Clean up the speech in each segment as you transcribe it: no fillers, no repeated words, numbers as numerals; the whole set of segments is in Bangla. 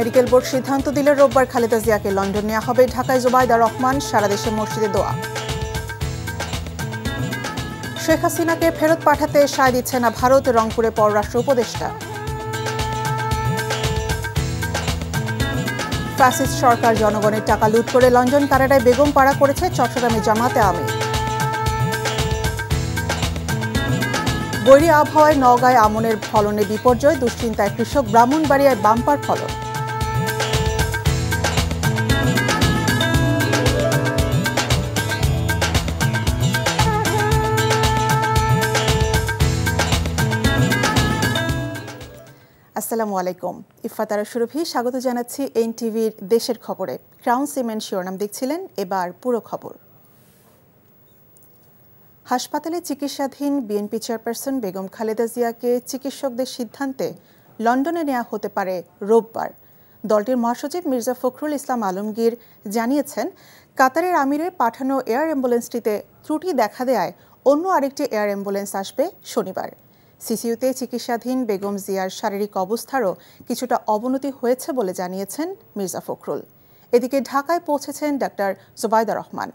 মেডিকেল বোর্ড সিদ্ধান্ত দিলে রোববার খালেদা জিয়াকে লন্ডন নেওয়া হবে। ঢাকায় জুবাইদা রহমান, সারা দেশে মসজিদে দোয়া। শেখ হাসিনাকে ফেরত পাঠাতে সায় দিচ্ছে না ভারত, রংপুরে পররাষ্ট্র উপদেষ্টা। ফ্যাসিস্ট সরকার জনগণের টাকা লুট করে লন্ডন কানাডায় বেগম পাড়া করেছে চট্টগ্রামে জামাতে আমির। বৈরী আবহাওয়ায় নওগাঁয় আমনের ফলনে বিপর্যয়, দুশ্চিন্তায় কৃষক। ব্রাহ্মণবাড়িয়ায় বাম্পার ফলন। আসসালামু আলাইকুম। ইফাতারা সুরভি স্বাগত জানাচ্ছি এনটিভির দেশের খবরে। ক্রাউন সিমেন্ট শিরোনাম দেখছিলেন, এবার পুরো খবর। হাসপাতালে চিকিৎসাধীন বিএনপি চেয়ারপারসন বেগম খালেদা জিয়াকে চিকিৎসকদের সিদ্ধান্তে লন্ডনে নেওয়া হতে পারে রোববার। দলটির মহাসচিব মির্জা ফখরুল ইসলাম আলমগীর জানিয়েছেন, কাতারের আমিরের পাঠানো এয়ার অ্যাম্বুলেন্সটিতে ত্রুটি দেখা দেয়ায় অন্য আরেকটি এয়ার অ্যাম্বুলেন্স আসবে শনিবার। সিসিইউতে চিকিৎসাধীন বেগম জিয়ার শারীরিক অবস্থারও কিছুটা অবনতি হয়েছে বলে জানিয়েছেন মির্জা ফখরুল। এদিকে ঢাকায় পৌঁছেছেন ডাক্তার জুবাইদা রহমান।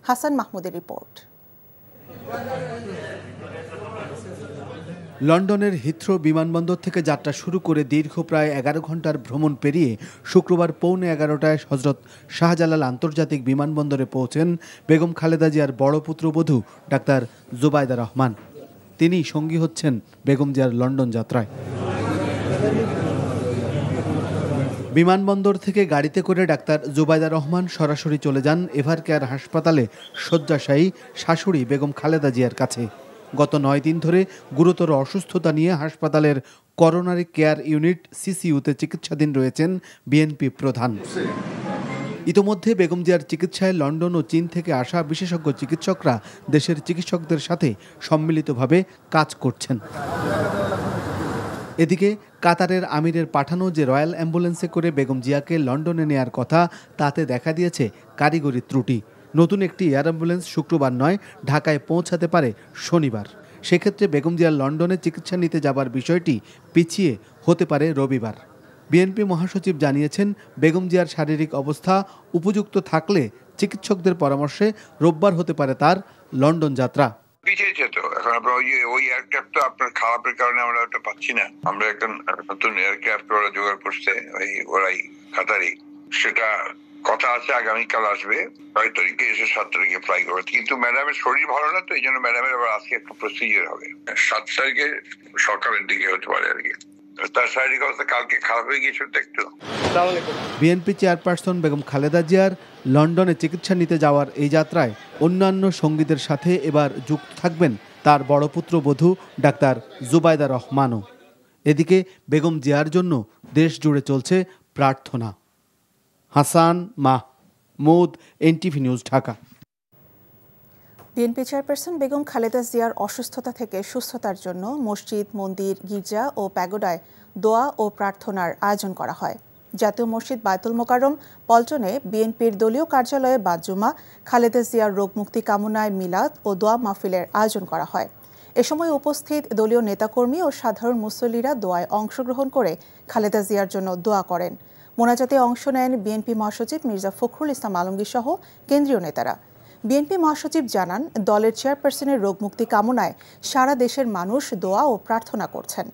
হাসান মাহমুদের রিপোর্ট। লন্ডনের হিথ্রো বিমানবন্দর থেকে যাত্রা শুরু করে দীর্ঘ প্রায় 11 ঘন্টার ভ্রমণ পেরিয়ে শুক্রবার পৌনে 11টায় হজরত শাহজালাল আন্তর্জাতিক বিমানবন্দরে পৌঁছেন বেগম খালেদা জিয়ার বড় পুত্রবধূ ডাক্তার জুবাইদা রহমান। তিনি সঙ্গী হচ্ছেন বেগম জিয়ার লন্ডন যাত্রায়। বিমানবন্দর থেকে গাড়িতে করে ডাক্তার জুবাইদা রহমান সরাসরি চলে যান এভারকেয়ার হাসপাতালে শয্যাশায়ী শাশুড়ি বেগম খালেদা জিয়ার কাছে। গত 9 দিন ধরে গুরুতর অসুস্থতা নিয়ে হাসপাতালের করোনারি কেয়ার ইউনিট সিসিইউতে চিকিৎসাধীন রয়েছেন বিএনপি প্রধান। ইতোমধ্যে বেগম জিয়ার চিকিৎসায় লন্ডন ও চীন থেকে আসা বিশেষজ্ঞ চিকিৎসকরা দেশের চিকিৎসকদের সাথে সম্মিলিতভাবে কাজ করছেন। এদিকে কাতারের আমিরের পাঠানো যে রয়্যাল অ্যাম্বুলেন্সে করে বেগম জিয়াকে লন্ডনে নেয়ার কথা, তাতে দেখা দিয়েছে কারিগরি ত্রুটি। নতুন একটি এয়ার অ্যাম্বুলেন্স শুক্রবার নয়, ঢাকায় পৌঁছাতে পারে শনিবার। সেক্ষেত্রে বেগম জিয়ার লন্ডনে চিকিৎসা নিতে যাবার বিষয়টি পিছিয়ে হতে পারে রবিবার। বিএনপি মহাসচিব জানিয়েছেন, বেগম জিয়ার শারীরিক অবস্থা উপযুক্ত থাকলে চিকিৎসকদের পরামর্শে রোববার হতে পারে তার লন্ডন যাত্রা। পিছিয়েছে তো এখন আমরা ওই এয়ারক্রাফট তো আপনার খারাপের কারণে আমরা ওটা পাচ্ছি না। আমরা একটা নতুন এয়ারক্রাফট ওরা জোগাড় করছে, ওরাই কাতারি। সেটা কথা আছে আগামীকাল আসবে, 6 তারিখে এসে 7 তারিখে ফ্লাই করবে। কিন্তু ম্যাডামের শরীর ভালো না, তো এই জন্য ম্যাডামের আবার আজকে একটা প্রসিজার হবে। 7 তারিখে সকালের দিকে হতে পারে আর কি। তার শারীরিক অবস্থা কালকে খারাপ হয়ে গিয়েছিল একটু। বিএনপি চেয়ারপারসন বেগম খালেদা জিয়ার লন্ডনে চিকিৎসা নিতে যাওয়ার এই যাত্রায় অন্যান্য সঙ্গীদের সাথে এবার যুক্ত থাকবেন তার বড় পুত্রবধূ ডাক্তার জুবাইদা রহমানও। এদিকে বেগম জিয়ার জন্য দেশ জুড়ে চলছে প্রার্থনা। Hasan Mahmud, NTV news, Dhaka. BNP chairperson Begum Khaleda জিয়ার অসুস্থতা থেকে সুস্থতার জন্য মসজিদ, মন্দির, গির্জা ও প্যাগোডায় দোয়া ও প্রার্থনার আয়োজন করা হয়। জাতীয় মসজিদ বায়তুল মোকাররম পল্টনে বিএনপির দলীয় কার্যালয়ে বাদ-জুমা খালেদা জিয়ার রোগমুক্তি কামনায় মিলাদ ও দোয়া মাহফিলের আয়োজন করা হয়। এ সময় উপস্থিত দলীয় নেতাকর্মী ও সাধারণ মুসল্লিরা দোয়ায় অংশগ্রহণ করে খালেদা জিয়ার জন্য দোয়া করেন। মোনাজাতে অংশ নেন বিএনপি মহাসচিব মির্জা ফখরুল ইসলাম আলমগীর সহ কেন্দ্রীয় নেতারা। বিএনপি মহাসচিব জানান, দলের চেয়ারপারসনের রোগমুক্তি কামনায় সারা দেশের মানুষ দোয়া ও প্রার্থনা করছেন।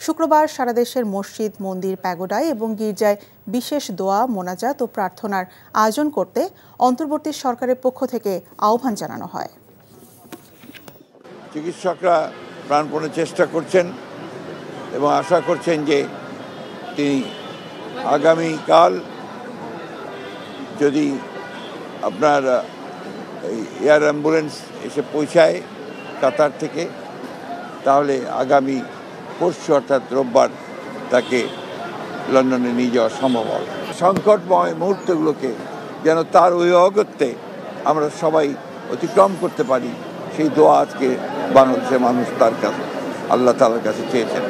শুক্রবার সারা দেশের মসজিদ, মন্দির, প্যাগোডায় এবং গির্জায় বিশেষ দোয়া, মোনাজাত ও প্রার্থনার আয়োজন করতে অন্তর্বর্তী সরকারের পক্ষ থেকে আহ্বান জানানো হয়। চিকিৎসকরা প্রাণপণে চেষ্টা করছেন এবং আশা করছেন যে তিনি আগামীকাল যদি আপনার এয়ার অ্যাম্বুলেন্স এসে পৌঁছায় কাতার থেকে, তাহলে আগামী পরশু অর্থাৎ রোববার তাকে লন্ডনে নিয়ে যাওয়া সম্ভব হবে। সংকটময় মুহূর্তগুলোকে যেন তার ওই অগত্যে আমরা সবাই অতিক্রম করতে পারি, সেই দোয়া আজকে বাংলাদেশের মানুষ তার কাছে, আল্লাহ তাআলার কাছে চেয়েছেন।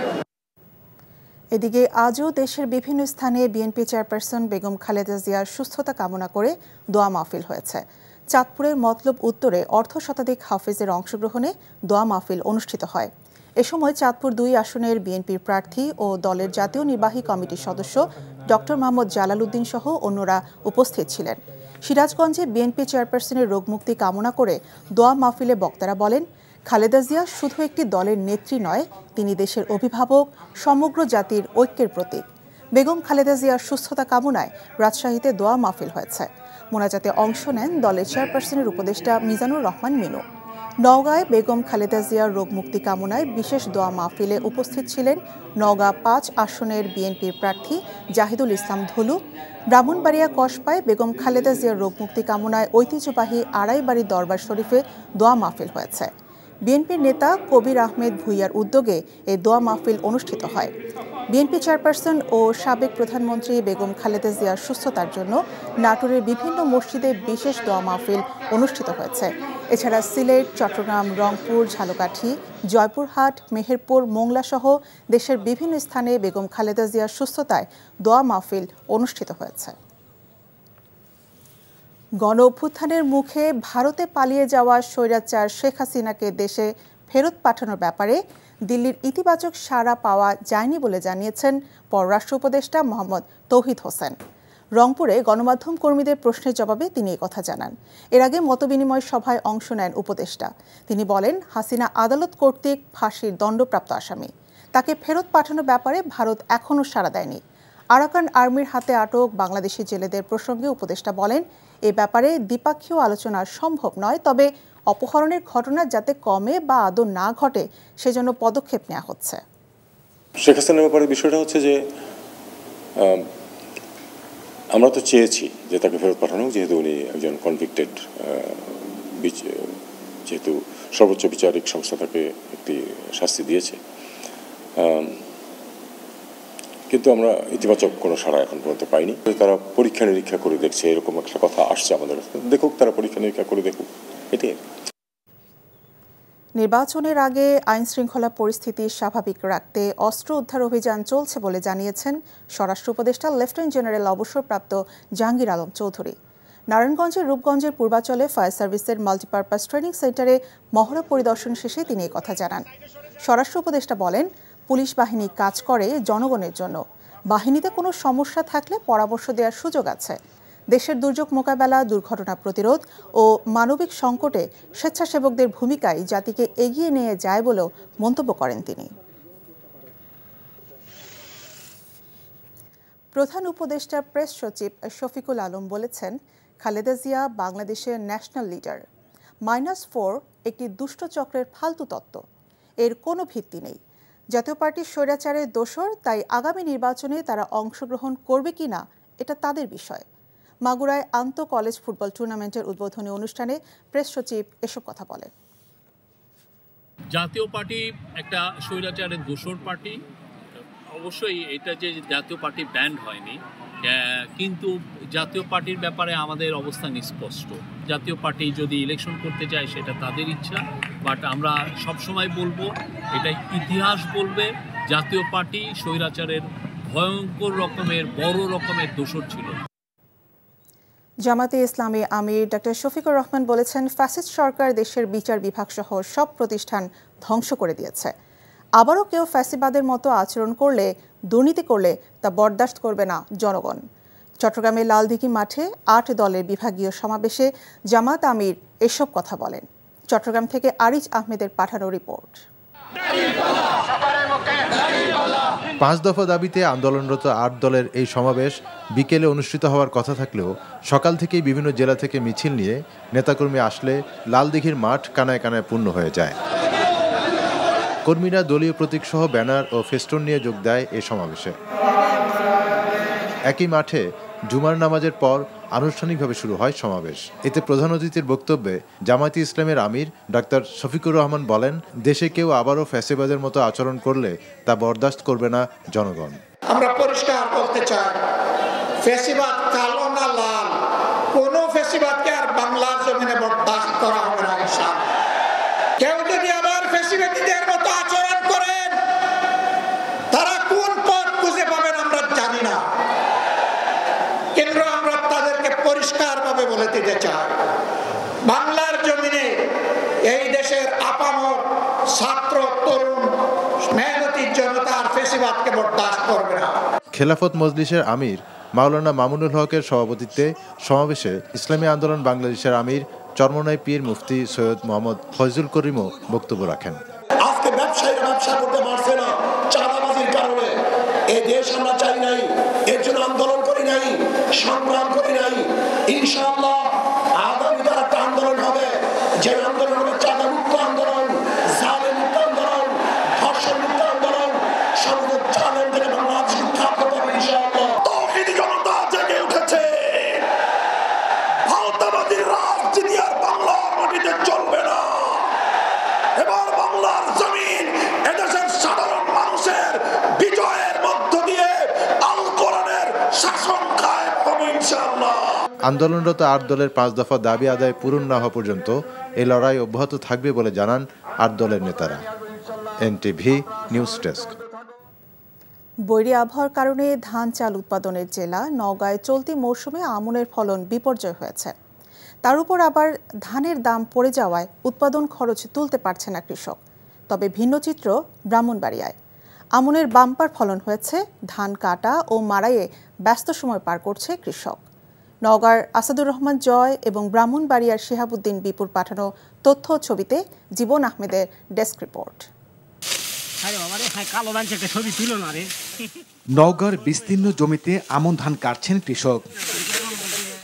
এদিকে আজও দেশের বিভিন্ন স্থানে বিএনপি চেয়ারপারসন বেগম খালেদা জিয়ার সুস্থতা কামনা করে দোয়া মাহফিল হয়েছে। চাঁদপুরের মতলব উত্তরে অর্ধশতাধিক হাফেজের অংশগ্রহণে দোয়া মাহফিল অনুষ্ঠিত হয়। এ সময় চাঁদপুর ২ আসনের বিএনপির প্রার্থী ও দলের জাতীয় নির্বাহী কমিটির সদস্য ডক্টর মোহাম্মদ জালাল উদ্দিন সহ অন্যরা উপস্থিত ছিলেন। সিরাজগঞ্জে বিএনপি চেয়ারপারসনের রোগমুক্তি কামনা করে দোয়া মাহফিলে বক্তারা বলেন, খালেদা জিয়া শুধু একটি দলের নেত্রী নয়, তিনি দেশের অভিভাবক, সমগ্র জাতির ঐক্যের প্রতীক। বেগম খালেদা জিয়ার সুস্থতা কামনায় রাজশাহীতে দোয়া মাহফিল হয়েছে। মোনাজাতে অংশ নেন দলের চেয়ারপারসনের উপদেষ্টা মিজানুর রহমান মিনু। নওগাঁয় বেগম খালেদা জিয়ার রোগমুক্তি কামনায় বিশেষ দোয়া মাহফিলে উপস্থিত ছিলেন নওগাঁ ৫ আসনের বিএনপির প্রার্থী জাহিদুল ইসলাম ধলু। ব্রাহ্মণবাড়িয়া কসবায় বেগম খালেদা জিয়ার রোগমুক্তি কামনায় ঐতিহ্যবাহী আড়াইবাড়ি দরবার শরীফে দোয়া মাহফিল হয়েছে। বিএনপির নেতা কবির আহমেদ ভূঁইয়ার উদ্যোগে এই দোয়া মাহফিল অনুষ্ঠিত হয়। বিএনপি চেয়ারপারসন ও সাবেক প্রধানমন্ত্রী বেগম খালেদা জিয়ার সুস্থতার জন্য নাটোরের বিভিন্ন মসজিদে বিশেষ দোয়া মাহফিল অনুষ্ঠিত হয়েছে। এছাড়া সিলেট, চট্টগ্রাম, রংপুর, ঝালকাঠি, জয়পুরহাট, মেহেরপুর, মোংলা সহ দেশের বিভিন্ন স্থানে বেগম খালেদা জিয়ার সুস্থতায় দোয়া মাহফিল অনুষ্ঠিত হয়েছে। গণ অভ্যুত্থানের মুখে ভারতে পালিয়ে যাওয়া স্বৈরাচার শেখ হাসিনাকে দেশে ফেরত পাঠানোর ব্যাপারে দিল্লির ইতিবাচক সাড়া পাওয়া যায়নি বলে জানিয়েছেন পররাষ্ট্র উপদেষ্টা মোহাম্মদ তৌহিদ হোসেন। রংপুরে গণমাধ্যম কর্মীদের প্রশ্নের জবাবে তিনি কথা জানান। এর আগে মতবিনিময় সভায় অংশ নেন উপদেষ্টা। তিনি বলেন, হাসিনা আদালত কর্তৃক ফাঁসির দণ্ডপ্রাপ্ত আসামি। তাকে ফেরত পাঠানোর ব্যাপারে ভারত এখনও সাড়া দেয়নি। আরাকান আর্মির হাতে আটক বাংলাদেশি জেলেদের প্রসঙ্গে উপদেষ্টা বলেন, এ ব্যাপারে দ্বিপাক্ষীয় আলোচনা সম্ভব নয়, তবে অপহরণের ঘটনা যাতে কমে বা আদৌ না ঘটে সেজন্য পদক্ষেপ নেওয়া হচ্ছে। শেখ হাসিনার ব্যাপারে বিষয়টা হচ্ছে যে আমরা তো চেয়েছি যে তাকে ফেরত পাঠানো, যেহেতু উনি একজন কনভিক্টেড, যেহেতু সর্বোচ্চ বিচারিক সংস্থা তাকে একটি শাস্তি দিয়েছে, কিন্তু আমরা ইতিবাচক কোনো সাড়া এখন পর্যন্ত পাইনি। তারা পরীক্ষা নিরীক্ষা করে দেখছে, এরকম একটা কথা আসছে আমাদের কাছে। দেখুক, তারা পরীক্ষা নিরীক্ষা করে দেখুক, এটাই। নির্বাচনের আগে আইন শৃঙ্খলা পরিস্থিতি স্বাভাবিক রাখতে অস্ত্র উদ্ধার অভিযান চলছে বলে জানিয়েছেন স্বরাষ্ট্র উপদেষ্টা লেফটেন্যান্ট জেনারেল অবসরপ্রাপ্ত জাহাঙ্গীর আলম চৌধুরী। নারায়ণগঞ্জের রূপগঞ্জের পূর্বাচলে ফায়ার সার্ভিসের মাল্টিপারপাস ট্রেনিং সেন্টারে মহড়া পরিদর্শন শেষে তিনি কথা জানান। স্বরাষ্ট্র উপদেষ্টা বলেন, পুলিশ বাহিনী কাজ করে জনগণের জন্য। বাহিনীতে কোনো সমস্যা থাকলে পরামর্শ দেওয়ার সুযোগ আছে। দেশের দুর্যোগ মোকাবেলা, দুর্ঘটনা প্রতিরোধ ও মানবিক সংকটে স্বেচ্ছাসেবকদের ভূমিকায় জাতিকে এগিয়ে নিয়ে যায় বলেও মন্তব্য করেন তিনি। প্রধান উপদেষ্টা প্রেস সচিব শফিকুল আলম বলেছেন, খালেদা জিয়া বাংলাদেশের ন্যাশনাল লিডার। -4 একটি দুষ্ট চক্রের ফালতু তত্ত্ব, এর কোনো ভিত্তি নেই। জাতীয় পার্টির স্বৈরাচারের দোসর, তাই আগামী নির্বাচনে তারা অংশগ্রহণ করবে কিনা এটা তাদের বিষয়। মাগুরায় আন্তঃ কলেজ ফুটবল টুর্নামেন্টের উদ্বোধনী অনুষ্ঠানে প্রেস সচিব এসব কথা বলেন। জাতীয় পার্টি একটা স্বৈরাচারের দোসর পার্টি। অবশ্যই এটা যে জাতীয় পার্টি ব্যান্ড হয়নি, কিন্তু জাতীয় পার্টির ব্যাপারে আমাদের অবস্থান স্পষ্ট। জাতীয় পার্টি যদি ইলেকশন করতে চায় সেটা তাদের ইচ্ছা, বাট আমরা সবসময় বলবো, এটা ইতিহাস বলবে, জাতীয় পার্টি স্বৈরাচারের ভয়ঙ্কর রকমের বড় রকমের দোসর ছিল। জামাতে ইসলামী আমির ডক্টর শফিকুর রহমান বলেছেন, ফ্যাসিস্ট সরকার দেশের বিচার বিভাগ সহ সব প্রতিষ্ঠান ধ্বংস করে দিয়েছে। আবারও কেউ ফ্যাসিবাদের মতো আচরণ করলে, দুর্নীতি করলে তা বরদাস্ত করবে না জনগণ। চট্টগ্রামের লালদিঘি মাঠে 8 দলের বিভাগীয় সমাবেশে জামাত আমির এসব কথা বলেন। চট্টগ্রাম থেকে আরিজ আহমেদের পাঠানো রিপোর্ট। 5 দফা দাবিতে আন্দোলনরত 8 দলের এই সমাবেশ বিকেলে অনুষ্ঠিত হওয়ার কথা থাকলেও সকাল থেকেই বিভিন্ন জেলা থেকে মিছিল নিয়ে নেতাকর্মী আসলে লালদিঘির মাঠ কানায় কানায় পূর্ণ হয়ে যায়। কর্মীরা দলীয় প্রতীকসহ ব্যানার ও ফেস্টুন নিয়ে যোগ দেয় এই সমাবেশে। একই মাঠে জুমার নামাজের পর আনুষ্ঠানিকভাবে শুরু হয় সমাবেশ। এতে প্রধান অতিথির বক্তব্যে জামায়াতে ইসলামের আমির ডাক্তার শফিকুর রহমান বলেন, দেশে কেউ আবারও ফ্যাসিবাদের মতো আচরণ করলে তা বরদাস্ত করবে না জনগণ। আমরা পরিষ্কার বলতে চাই, ফ্যাসিবাদ কালো না লাল, কোন ফ্যাসিবাদকে আর বাংলার জমিনে বরদাস্ত করা হবে না। কেউ যদি আবার ফ্যাসিবাদীদের মতো আচরণ করেন, তারা কোন পথ খুঁজে পাবেন আমরা জানি না, কিন্তু আমরা তাদেরকে পরিষ্কারভাবে বলে দিতে চাই, বাংলার জমিনে এই দেশের আপামর ছাত্র, তরুণ, খেলাফত মজলিসের আমির মাওলানা মামুনুল হকের সভাপতিত্বে সমাবেশে ইসলামী আন্দোলন বাংলাদেশের আমির চরমনাই পীর মুফতি সৈয়দ মোহাম্মদ ফয়জুল করিমও বক্তব্য রাখেন। আজকে ব্যবসায়ীরা ব্যবসা করতে পারছে না চাঁদাবাজির কারণে। এই দেশ আমরা চাই নাই, এর জন্য আন্দোলন করি নাই, সংগ্রাম করি নাই। ইনশাআল্লাহ আগামীকাল একটা আন্দোলন হবে, যে আন্দোলন হবে চাঁদামুক্ত আন্দোলন, জালেম মুক্ত আন্দোলন, ধর্ষণ মুক্ত আন্দোলন, সমুদ্র জালেম থেকে বাংলাদেশ উদ্ধার করতে হবে ইনশাআল্লাহ। তৌহিদি জনতা জেগে উঠেছে। ভারতবাদীর রাজনীতি আর বাংলার মাটিতে চলবে না। এবার বাংলার জমিন এদেশের সাধারণ মানুষের বিজয়ের মধ্য দিয়ে আল কোরআনের শাসন কায়েম হবে ইনশাআল্লাহ। আন্দোলনরত 8 দলের 5 দফা দাবি আদায় পূরণ না হওয়া পর্যন্ত এই লড়াই অব্যাহত থাকবে বলে জানান 8 দলের নেতারা। NTV news desk. বৈরী আবহাওয়ার কারণে ধান চাল উৎপাদনের জেলা নওগাঁয় চলতি মৌসুমে আমনের ফলন বিপর্যয় হয়েছে। তার উপর আবার ধানের দাম পড়ে যাওয়ায় উৎপাদন খরচ তুলতে পারছে না কৃষক। তবে ভিন্ন চিত্র ব্রাহ্মণবাড়িয়ায়। আমনের বাম্পার ফলন হয়েছে, ধান কাটা ও মাড়াইয়ে ব্যস্ত সময় পার করছে কৃষক। নওগাঁর আসাদুর রহমান জয় এবং ব্রাহ্মণবাড়িয়ার শিহাবুদ্দিন বিপুর পাঠানো তথ্য ছবিতে জীবন আহমেদের ডেস্ক রিপোর্ট। নওগাঁর বিস্তীর্ণ জমিতে আমন ধান কাটছেন কৃষক,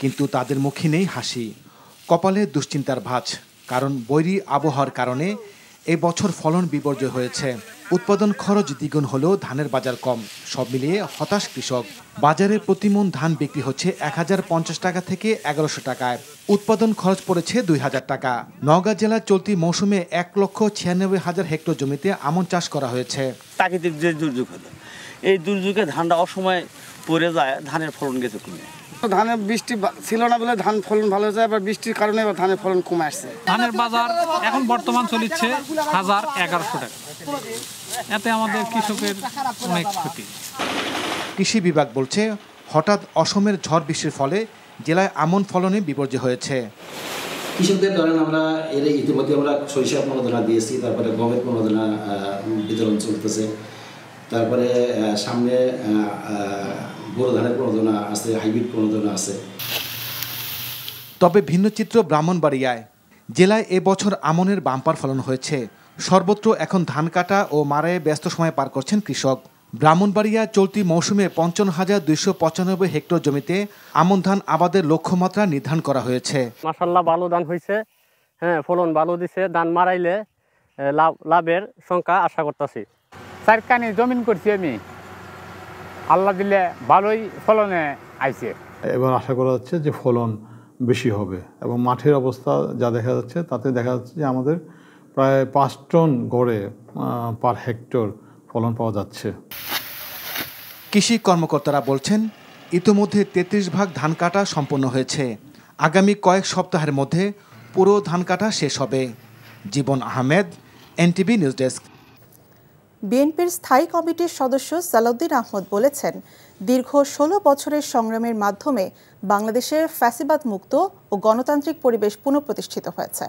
কিন্তু তাদের মুখে নেই হাসি, কপালে দুশ্চিন্তার ভাঁজ। কারণ বৈরী আবহাওয়ার কারণে এবছর ফলন বিপর্যয় হয়েছে। উৎপাদন খরচ দ্বিগুণ হলেও ধানের বাজার কম। সব মিলিয়ে হতাশ কৃষক। বাজারে প্রতিমন ধান বিক্রি হচ্ছে 1050 টাকা থেকে 1100 টাকায়। উৎপাদন খরচ পড়েছে 2000 টাকা। নওগাঁ জেলার চলতি মৌসুমে 1,96,000 হেক্টর জমিতে আমন চাষ করা হয়েছে। প্রাকৃতিক যে দুর্যোগ হলো, এই দুর্যোগে ধানটা অসময় পড়ে যায়, ধানের ফলন গেছে কমে। ধানের বৃষ্টি ছিল না বলে ধান ফলন ভালো হয়েছে, আবার বৃষ্টির কারণে ধানের ফলন কমে আসছে। ধানের বাজার এখন বর্তমান চলছে 1100 টাকা। এতে আমাদের কৃষকের অনেক ক্ষতি। কৃষি বিভাগ বলছে হঠাৎ অসমের ঝড় বৃষ্টির ফলে জেলায় আমন ফলনে বিপর্যয় হয়েছে। কৃষকদের ধরেন আমরা এর ইতিমধ্যে আমরা সরিষা প্রণোদনা দিয়েছি, তারপরে গমের প্রণোদনা বিতরণ চলতেছে, তারপরে সামনে বোরো ধানের প্রণোদনা আছে, হাইব্রিড প্রণোদনা আছে। তবে ভিন্ন চিত্র ব্রাহ্মণবাড়িয়ায়। জেলায় এবছর আমনের বাম্পার ফলন হয়েছে। সর্বত্র এখন ধান কাটা ও মাড়াইয়ে ব্যস্ত সময় পার করছেন কৃষক। ব্রাহ্মণবাড়িয়া চলতি মৌসুমে 55,295 হেক্টর জমিতে আমন ধান আবাদের লক্ষ্যমাত্রা নির্ধারণ করা হয়েছে। মাশাআল্লাহ ভালো ধান হয়েছে, হ্যাঁ ফলন ভালো দিছে। ধান মারাইলে লাভের সংখ্যা আশা করতেছি। 4 কানি জমিন করছি আমি, আল্লাহ দিলে ভালোই ফলনে আইছে। এবার আশা করা যাচ্ছে যে ফলন বেশি হবে এবং মাঠের অবস্থা যা দেখা যাচ্ছে তাতে দেখা যাচ্ছে যে আমাদের প্রায় 5 টন গড়ে পার হেক্টর ফলন পাওয়া যাচ্ছে। কৃষি কর্মকর্তারা বলছেন ইতোমধ্যে 33 ভাগ ধান কাটা সম্পন্ন হয়েছে। আগামী কয়েক সপ্তাহের মধ্যে পুরো ধান কাটা শেষ হবে। জীবন আহমেদ, এনটিভি নিউজ ডেস্ক। বিএনপির স্থায়ী কমিটির সদস্য সালাউদ্দিন আহমদ বলেছেন, দীর্ঘ 16 বছরের সংগ্রামের মাধ্যমে বাংলাদেশে ফ্যাসিবাদ মুক্ত ও গণতান্ত্রিক পরিবেশ পুনঃপ্রতিষ্ঠিত হয়েছে।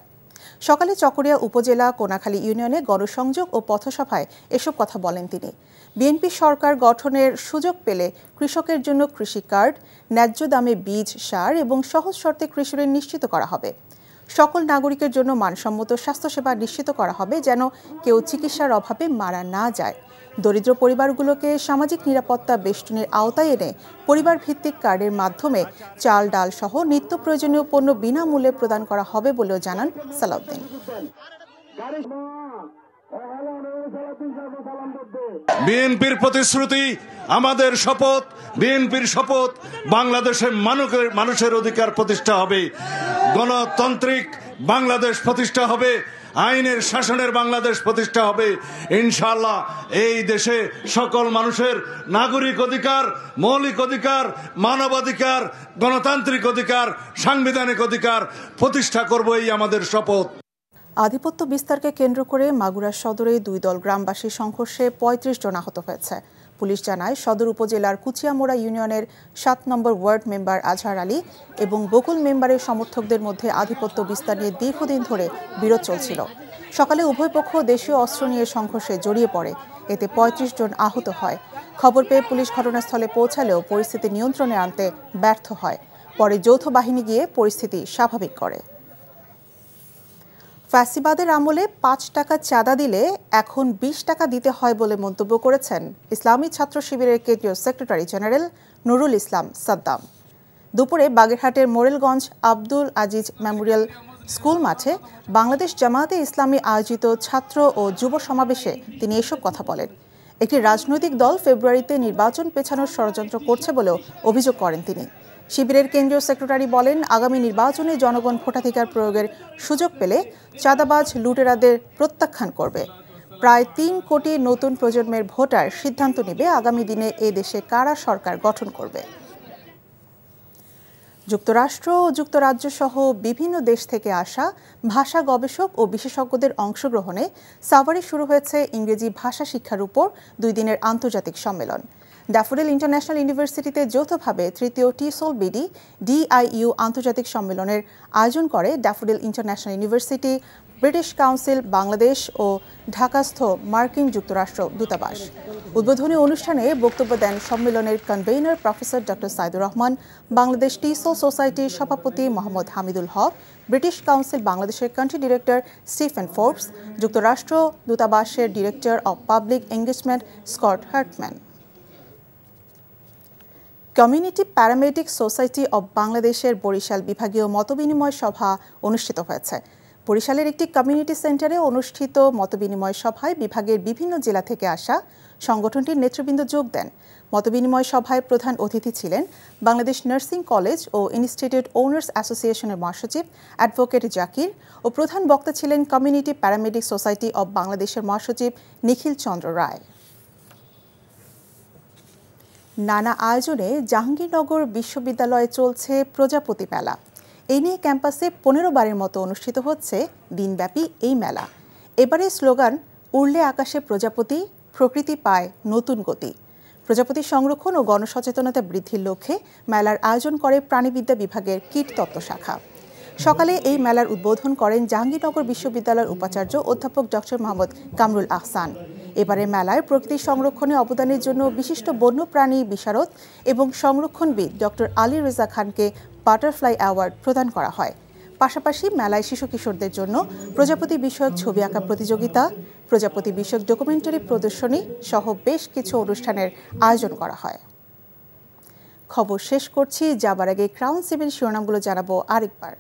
সকালে চকরিয়া উপজেলা কোনাখালী ইউনিয়নে গণসংযোগ ও পথসভায় এসব কথা বলেন তিনি। বিএনপি সরকার গঠনের সুযোগ পেলে কৃষকের জন্য কৃষি কার্ড, ন্যায্য দামে বীজ, সার এবং সহজ শর্তে কৃষি ঋণ নিশ্চিত করা হবে। সকল নাগরিকের জন্য মানসম্মত স্বাস্থ্যসেবা নিশ্চিত করা হবে, যেন কেউ চিকিৎসার অভাবে মারা না যায়। দরিদ্র পরিবারগুলোকে সামাজিক নিরাপত্তা বেষ্টনীর আওতায় এনে পরিবার ভিত্তিক কার্ডের মাধ্যমে চাল, ডাল সহ নিত্য প্রয়োজনীয় পণ্য বিনামূল্যে প্রদান করা হবে বলেও জানান সালাউদ্দিন। বিএনপির প্রতিশ্রুতি, আমাদের শপথ, বিএনপির শপথ, বাংলাদেশের মানুষের অধিকার প্রতিষ্ঠা হবে, গণতান্ত্রিক বাংলাদেশ প্রতিষ্ঠা হবে, আইনের শাসনের বাংলাদেশ প্রতিষ্ঠা হবে। ইনশাআল্লাহ এই দেশে সকল মানুষের নাগরিক অধিকার, মৌলিক অধিকার, মানবাধিকার, গণতান্ত্রিক অধিকার, সাংবিধানিক অধিকার প্রতিষ্ঠা করব, এই আমাদের শপথ। আধিপত্য বিস্তারকে কেন্দ্র করে মাগুরা সদরে 2 দল গ্রামবাসীর সংঘর্ষে 35 জন আহত হয়েছে। পুলিশ জানায়, সদর উপজেলার কুচিয়ামোড়া ইউনিয়নের 7 নম্বর ওয়ার্ড মেম্বার আজহার আলী এবং বকুল মেম্বারের সমর্থকদের মধ্যে আধিপত্য বিস্তার নিয়ে দীর্ঘদিন ধরে বিরোধ চলছিল। সকালে উভয় পক্ষ দেশীয় অস্ত্র নিয়ে সংঘর্ষে জড়িয়ে পড়ে, এতে 35 জন আহত হয়। খবর পেয়ে পুলিশ ঘটনাস্থলে পৌঁছালেও পরিস্থিতি নিয়ন্ত্রণে আনতে ব্যর্থ হয়। পরে যৌথ বাহিনী গিয়ে পরিস্থিতি স্বাভাবিক করে। ফ্যাসিবাদের আমলে ৫ টাকা চাঁদা দিলে এখন ২০ টাকা দিতে হয় বলে মন্তব্য করেছেন ইসলামী ছাত্র শিবিরের কেন্দ্রীয় সেক্রেটারি জেনারেল নুরুল ইসলাম সাদ্দাম। দুপুরে বাগেরহাটের মোরেলগঞ্জ আব্দুল আজিজ মেমোরিয়াল স্কুল মাঠে বাংলাদেশ জামায়াতে ইসলামী আয়োজিত ছাত্র ও যুব সমাবেশে তিনি এসব কথা বলেন। একটি রাজনৈতিক দল ফেব্রুয়ারিতে নির্বাচন পেছানোর ষড়যন্ত্র করছে বলেও অভিযোগ করেন তিনি। শিবিরের কেন্দ্রীয় সেক্রেটারি বলেন, আগামী নির্বাচনে জনগণ ভোটাধিকার প্রয়োগের সুযোগ পেলে চাঁদাবাজ লুটেরাদের প্রত্যাখ্যান করবে। প্রায় ৩ কোটি নতুন প্রজন্মের ভোটার সিদ্ধান্ত নেবে আগামী দিনে এ দেশে কারা সরকার গঠন করবে। যুক্তরাষ্ট্র ও যুক্তরাজ্য সহ বিভিন্ন দেশ থেকে আসা ভাষা গবেষক ও বিশেষজ্ঞদের অংশগ্রহণে সাভারে শুরু হয়েছে ইংরেজি ভাষা শিক্ষার উপর 2 দিনের আন্তর্জাতিক সম্মেলন। ড্যাফোডিল ইন্টারন্যাশনাল ইউনিভার্সিটিতে যৌথভাবে তৃতীয় টিসল বিডি ডিআইইউ আন্তর্জাতিক সম্মেলনের আয়োজন করে Daffodil International University, British Council Bangladesh ও ঢাকাস্থ মার্কিন যুক্তরাষ্ট্র দূতাবাস। উদ্বোধনী অনুষ্ঠানে বক্তব্য দেন সম্মেলনের convenor professor doctor Saidur Rahman, Bangladesh TESOL সোসাইটির সভাপতি মোহাম্মদ হামিদুল হক, ব্রিটিশ কাউন্সিল বাংলাদেশের কান্ট্রি ডিরেক্টর স্টিফেন ফোর্বস, যুক্তরাষ্ট্র দূতাবাসের director of public engagement Scott Hartman. Community paramedic society of বাংলাদেশের বরিশাল বিভাগীয় মতবিনিময় সভা অনুষ্ঠিত হয়েছে। বরিশালের একটি কমিউনিটি সেন্টারে অনুষ্ঠিত মতবিনিময় সভায় বিভাগের বিভিন্ন জেলা থেকে আসা সংগঠনটির নেতৃবৃন্দ যোগ দেন। মতবিনিময় সভায় প্রধান অতিথি ছিলেন বাংলাদেশ নার্সিং কলেজ ও ইনস্টিটিউট ওনার্স অ্যাসোসিয়েশনের মহাসচিব অ্যাডভোকেট জাকির ও প্রধান বক্তা ছিলেন কমিউনিটি প্যারামেডিক সোসাইটি অব বাংলাদেশের মহাসচিব নিখিল চন্দ্র রায়। নানা আয়োজনে জাহাঙ্গীরনগর বিশ্ববিদ্যালয়ে চলছে প্রজাপতি মেলা। এই নিয়ে ক্যাম্পাসে 15 বারের মতো অনুষ্ঠিত হচ্ছে দিনব্যাপী এই মেলা। এবারে স্লোগান, উড়লে আকাশে প্রজাপতি, প্রকৃতি পায় নতুন গতি। প্রজাপতি সংরক্ষণ ও গণসচেতনতা বৃদ্ধির লক্ষ্যে মেলার আয়োজন করে প্রাণীবিদ্যা বিভাগের কীটতত্ত্ব শাখা। সকালে এই মেলার উদ্বোধন করেন জাহাঙ্গীরনগর বিশ্ববিদ্যালয়ের উপাচার্য অধ্যাপক ডক্টর মোহাম্মদ কামরুল আহসান। এবারে মেলায় প্রকৃতি সংরক্ষণে অবদানের জন্য বিশিষ্ট বন্যপ্রাণী বিশারদ এবং সংরক্ষণবিদ ডক্টর আলী রেজা খানকে বাটারফ্লাই অ্যাওয়ার্ড প্রদান করা হয়। পাশাপাশি মেলায় শিশু কিশোরদের জন্য প্রজাপতি বিষয়ক ছবি আঁকা প্রতিযোগিতা, প্রজাপতি বিষয়ক ডকুমেন্টারি প্রদর্শনী সহ বেশ কিছু অনুষ্ঠানের আয়োজন করা হয়। খবর শেষ করছি, যাবার আগে ক্রাউন সিভিল শিরোনামগুলো জানাবো আরেকবার।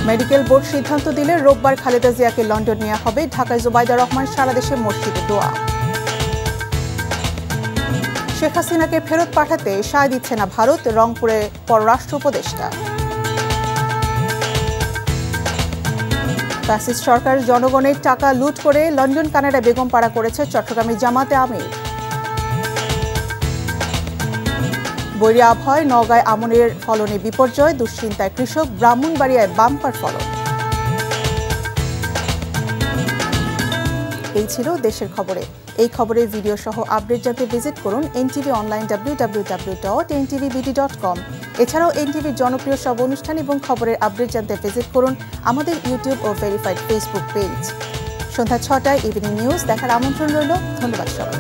মেডিকেল বোর্ড সিদ্ধান্ত দিলে রোববার খালেদা জিয়াকে লন্ডন নেওয়া হবে। ঢাকায় জুবাইদা রহমান সারা দেশে মসজিদে দোয়া। শেখ হাসিনাকে ফেরত পাঠাতে সায় দিচ্ছে না ভারত, রংপুরে পররাষ্ট্র উপদেষ্টা। ফ্যাসিস্ট সরকার জনগণের টাকা লুট করে লন্ডন কানাডা বেগমপাড়া করেছে চট্টগ্রামের জামাতে আমির। বৈরী আবহাওয়ায় নওগাঁয় আমনের ফলনে বিপর্যয়, দুশ্চিন্তায় কৃষক। ব্রাহ্মণবাড়িয়ায় বাম্পার ফলন। এই ছিল দেশের খবরে। এই খবরের ভিডিও সহ আপডেট জানতে ভিজিট করুন এনটিভি অনলাইন www.ntvbd.com। এছাড়াও এনটিভির জনপ্রিয় সব অনুষ্ঠান এবং খবরের আপডেট জানতে ভিজিট করুন আমাদের ইউটিউব ও ভেরিফাইড ফেসবুক পেজ। সন্ধ্যা 6টায় ইভিনিং নিউজ দেখার আমন্ত্রণ রইল। ধন্যবাদ সবাই।